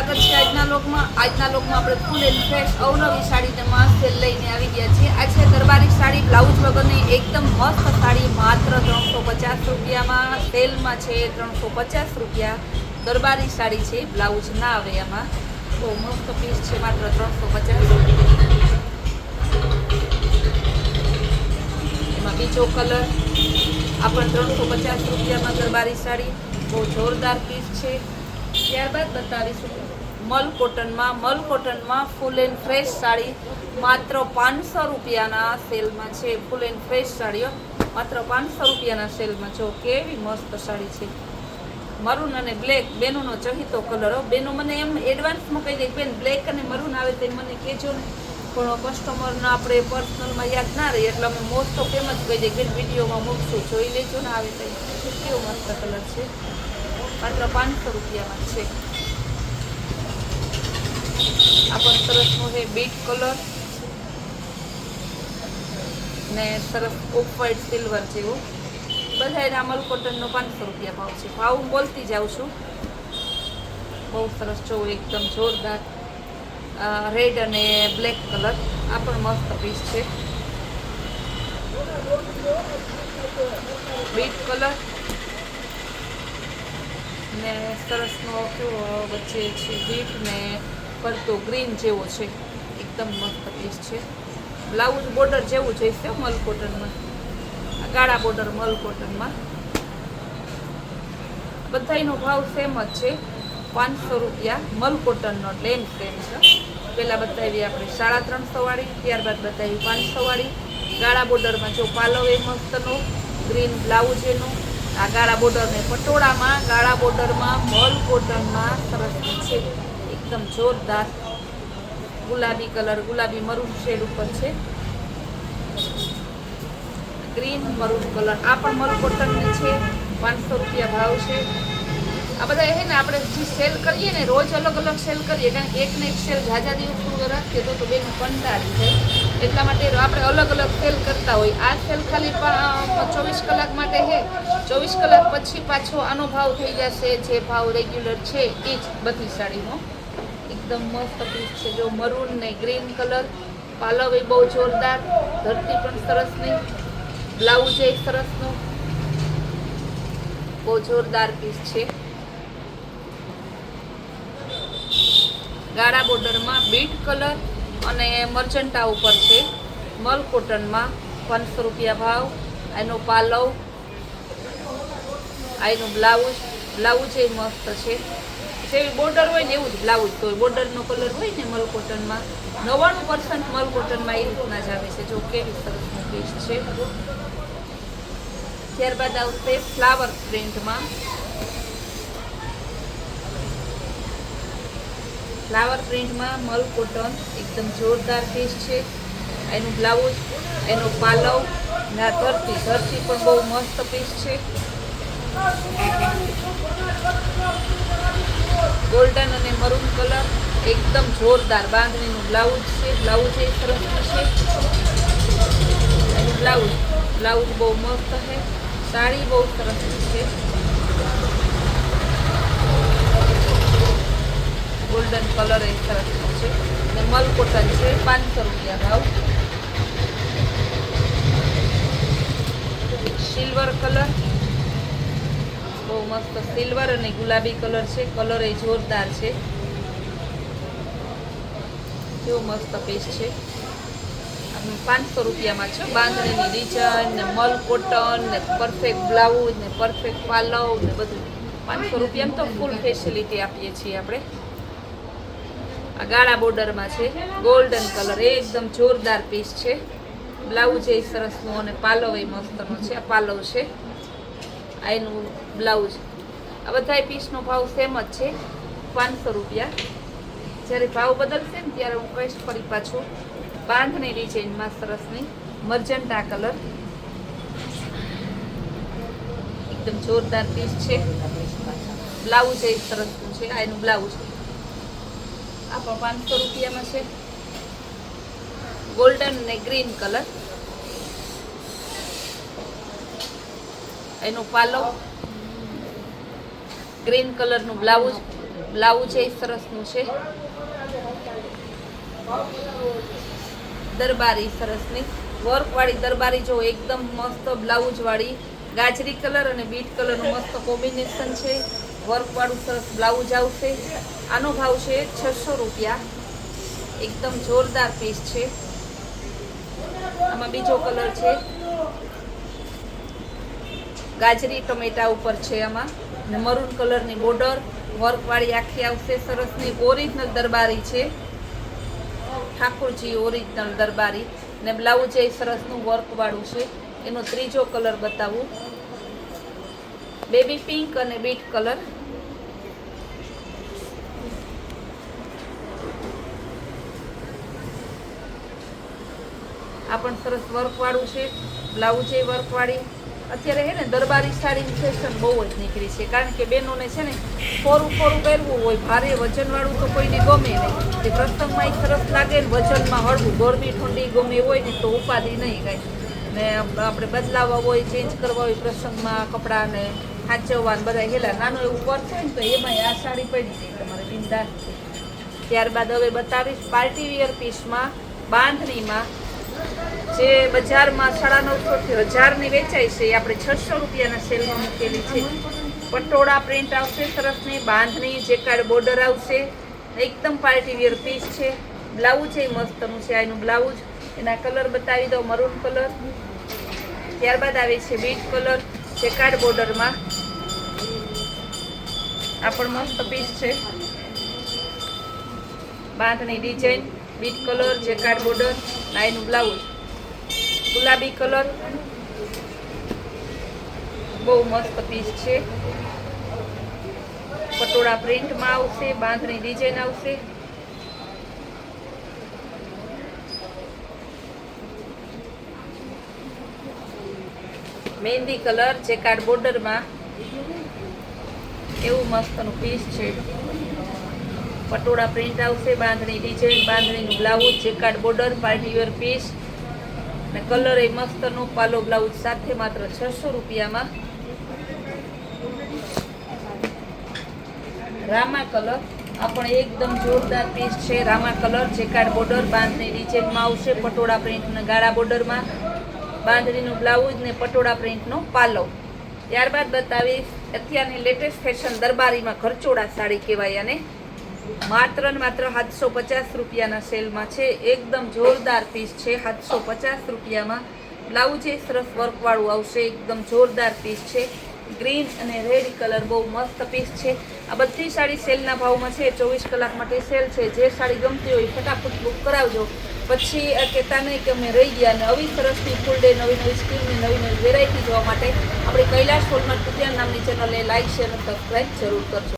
સ્વાગત છે આજના લોકમાં આપણે ફૂલ એન્ડ ફ્રેશ અવનવી સાડીમાં સેલ લઈને આવી ગયા છીએ. આ છે દરબારી સાડી, બ્લાઉઝ વગરની એકદમ મસ્ત સાડી, માત્ર 350 રૂપિયામાં સેલમાં છે. 350 રૂપિયા દરબારી સાડી છે, બ્લાઉઝ ના આવે એમાં. બહુ મસ્ત પીસ છે, માત્ર 350. એમાં બીજો કલર આ પણ 350 રૂપિયામાં દરબારી સાડી, બહુ જોરદાર પીસ છે. ત્યારબાદ બતાવીશું મલ કોટનમાં ફૂલ એન્ડ ફ્રેશ સાડી, માત્ર 500 રૂપિયાના સેલમાં છે. ફૂલ એન્ડ ફ્રેશ સાડીઓ માત્ર 500 રૂપિયાના સેલમાં. જો કેવી મસ્ત સાડી છે. મરૂન અને બ્લેક બેનોનો ચહીતો કલર. બેનો મને એમ એડવાન્સમાં કહી દે બેન બ્લેક અને મરૂન આવે તો મને કહેજો ને, પણ કસ્ટમરને આપણે પર્સનલમાં યાદ ના રહી એટલે અમે મોસ્ટ ઓફ એમ જ કહી દઈએ બેન વિડીયોમાં મૂકશું, જોઈ લેજો ને. આવે તો કેવો મસ્ત કલર છે, માત્ર 500 રૂપિયામાં છે. આ પણ સરસનો છે બીટ કલર ને સરસ ઓફ વ્હાઇટ સિલ્વર જેવું. બધા એના મલ કોટનનો 500 રૂપિયા ભાવ છે. ભાવ હું બોલતી જાઉં છું. બહુ સરસ જો એકદમ જોરદાર રેડ અને બ્લેક કલર. આ પણ મસ્ત પીસ છે. બીટ કલર ને સરસનો કેવો વચ્ચે છે બીટ ને પડતો ગ્રીન જેવો છે. એકદમ મસ્ત પીસ છે. બ્લાઉઝ બોર્ડર જેવું જોઈશે મલ કોટનમાં, ગાળા બોર્ડર મલ કોટનમાં. બધાનો ભાવ સેમ જ છે, 500 રૂપિયા મલ કોટનનો. એટલે એમ સેમ છે. પહેલાં બતાવી આપણે 350 વાળી, ત્યારબાદ બતાવી 500 વાળી. ગાળા બોર્ડરમાં જો પાલવ એ મસ્તનો, ગ્રીન બ્લાઉઝ એનું. આ ગાળા બોર્ડર ને પટોળામાં, ગાળા બોર્ડરમાં મલ કોટનમાં સરસ છે. એકદમ જોરદાર ગુલાબી કલર, ગુલાબી મરૂન શેડ ઉપર છે. Green maroon colour. આ પણ મલ કોટનની છે, 500 રૂપિયા ભાવ છે. આ બધા છે ને આપણે જે સેલ કરીએ ને રોજ અલગ અલગ સેલ કરીએ, કારણ કે એકને એક સેલ ઝાઝા દિવસ રાખીએ તો બેન કંટાળી જાય. એટલા માટે આપણે અલગ અલગ સેલ કરતા હોય. આ સેલ ખાલી 24 કલાક માટે છે. 24 કલાક પછી પાછો આનો ભાવ થઈ જશે જે ભાવ રેગ્યુલર છે એ જ બધી સાડીનો. એકદમ મસ્ત પીસ છે. જો મરૂન ને ગ્રીન કલર. પાલવ એ બહુ જોરદાર, ધરતી પણ સરસની, બ્લાઉઝ એ સરસનો. બહુ જોરદાર પીસ છે. ગાળા બોર્ડરમાં બીટ કલર અને મર્ચન્ટા ઉપર છે. મલ કોટનમાં 500 રૂપિયા ભાવ. એનો પાલવ, એનું બ્લાઉઝ એ મસ્ત છે. જેવી બોર્ડર હોય ને એવું જ બ્લાઉઝ તો બોર્ડરનો કલર હોય ને મલ કોટનમાં 99% મલ કોટનમાં એ રીતના જ આવે છે. જો કેવી સરસનો પીસ છે. ત્યારબાદ આવશે ફ્લાવર પ્રિન્ટમાં. ફ્લાવર પ્રિન્ટમાં મલ કોટન એકદમ જોરદાર પીસ છે. એનું બ્લાઉઝ, એનો પાલવ ના ધરતી પણ બહુ મસ્ત પીસ છે. ગોલ્ડન અને મરૂન કલર એકદમ જોરદાર. બાંધણીનું બ્લાઉઝ છે, બ્લાઉઝ એ સરસ છે. એનું બ્લાઉઝ બહુ મસ્ત છે. સાડી બહુ સરસ છે. ગોલ્ડન કલર એ સરસ છે અને મલ કોટન છે, 500 રૂપિયા ભાવ. સિલ્વર કલર બહુ મસ્ત સિલ્વર અને ગુલાબી કલર છે. કલર એ જોરદાર છે. કેવો મસ્ત પીસ છે. 500 રૂપિયામાં છે. બાંધણીની ડિઝાઇન ને મલ કોટન ને પરફેક્ટ બ્લાઉઝ ને પરફેક્ટ પાલવ ને બધું 500 રૂપિયામાં તો ફૂલ ફેસિલિટી આપીએ છીએ આપણે. આ ગાળા બોર્ડરમાં છે, ગોલ્ડન કલર એકદમ જોરદાર પીસ છે. બ્લાઉઝ એ સરસનો અને પાલવ એ મસ્તનો છે. આ પાલવ છે, આ એનું બ્લાઉઝ. આ બધા પીસનો ભાવ સેમ જ છે, 500 રૂપિયા. જ્યારે ભાવ બદલશે ને ત્યારે હું કહીશ ફરી પાછું. બાંધણી ડિઝાઇનમાં સરસની મર્જન્ટા કલર એકદમ જોરદાર પીસ છે. બ્લાઉઝ એ સરસનું છે. આ એનું બ્લાઉઝ. આ પણ 500 રૂપિયામાં છે. ગોલ્ડન ને ગ્રીન કલર. એનો પાલવ, ગ્રીન કલરનું બ્લાઉઝ, બ્લાઉઝ એ સરસનું છે, દરબારી સરસની વર્કવાળી દરબારી જો એકદમ મસ્ત બ્લાઉઝવાળી ગાજરી કલર અને બીટ કલરનું મસ્ત કોમ્બિનેશન છે. વર્કવાળું સરસ બ્લાઉઝ આવશે. આનો ભાવ છે 600 રૂપિયા. એકદમ જોરદાર પીસ છે. આમાં બીજો કલર છે ગાજરી ટમેટા ઉપર છે આમાં, અને મરૂન કલરની બોર્ડર વર્કવાળી આખી આવશે સરસની. ઓરિજિનલ દરબારી છે, ઠાકોરજી ઓરિજિનલ દરબારી, ને બ્લાઉઝ એ સરસનું વર્કવાળું છે. એનો ત્રીજો કલર બતાવું, બેબી પિંક અને બીટ કલર. આ પણ સરસ વર્કવાળું છે, બ્લાઉઝ એ વર્કવાળી. અત્યારે હે ને દરબારી સાડીની ફેશન બહુ જ નીકળી છે, કારણ કે બહેનોને છે ને ફોરું પહેરવું હોય, ભારે વજનવાળું તો કોઈને ગમે નહીં. તે પ્રસંગમાં સરસ લાગે ને વજનમાં હળવું, ગરમી ઠંડી ગમે હોય ને તો ઉપાધિ નહીં કાંઈ. ને આપણે બદલાવવા હોય, ચેન્જ કરવા હોય પ્રસંગમાં કપડાને સાચવવા ને બધા હેલા નાનું એવું પર્સ હોય ને તો એમાં આ સાડી પડી જાય તમારે બિંદાસ. ત્યારબાદ હવે બતાવીશ પાર્ટી વિયર પીસમાં બાંધણીમાં જે બજારમાં 950 થી 1000ની વેચાય છે, એ આપણે 600 રૂપિયાના સેલમાં મૂકેલી છે. પટોળા પ્રિન્ટ આવશે સરસની, બાંધણી જેકાર્ડ બોર્ડર આવશે, એકદમ પાર્ટી વિયર પીસ છે. બ્લાઉઝ એ મસ્તનું છે. આનું બ્લાઉઝ એના કલર બતાવી દો, મરૂન કલર. ત્યારબાદ આવે છે બીટ કલર જેકાર્ડ બોર્ડરમાં. આ પણ મસ્ત પીસ છે. બાંધણી ડિઝાઇન, બીટ કલર જેકાર્ડ બોર્ડર, આનું બ્લાઉઝ ગુલાબી કલર. બહુ મસ્ત પીસ છે. પટોળા પ્રિન્ટમાં આવશે, બાંધણી ડિઝાઇન આવશે. મહેંદી કલર જેકાર્ડ બોર્ડરમાં, એવું મસ્તનું પીસ છે. પટોળા પ્રિન્ટ આવશે, બાંધણી ડિઝાઇન, બાંધણીનું blouse jacquard border, party wear piece. અને કલર એ મસ્તનો પાલો બ્લાઉઝ સાથે માત્ર 600 રૂપિયામાં. રામા કલર, આ પણ એકદમ જોરદાર પીસ છે. રામા કલર જેકાર્ડ બોર્ડર, બાંધણી ડિઝાઇનમાં આવશે, પટોળા પ્રિન્ટ અને ગાળા બોર્ડરમાં, બાંધણીનું બ્લાઉઝ ને પટોળા પ્રિન્ટનો પાલો. ત્યારબાદ બતાવીશ અત્યારની લેટેસ્ટ ફેશન દરબારીમાં ઘરચોળા સાડી કહેવાય, અને માત્ર ને માત્ર 750 રૂપિયાના સેલમાં છે. એકદમ જોરદાર પીસ છે. 750 રૂપિયામાં બ્લાઉઝ એ સરસ વર્કવાળું આવશે. એકદમ જોરદાર પીસ છે. ગ્રીન અને રેડ કલર બહુ મસ્ત પીસ છે. આ બધી સાડી સેલના ભાવમાં છે. 24 કલાક માટે સેલ છે. જે સાડી ગમતી હોય ફટાફટ બુક કરાવજો, પછી કહેતા નહીં કે અમે રહી ગયા. અને આવી સરસની ફૂલ ડે નવી સ્કીમની નવી વેરાયટી જોવા માટે આપણી કૈલાશ હોલમાર્ક કુતિયાન નામની ચેનલને લાઈક, શેર અને સબસ્ક્રાઈબ જરૂર કરજો.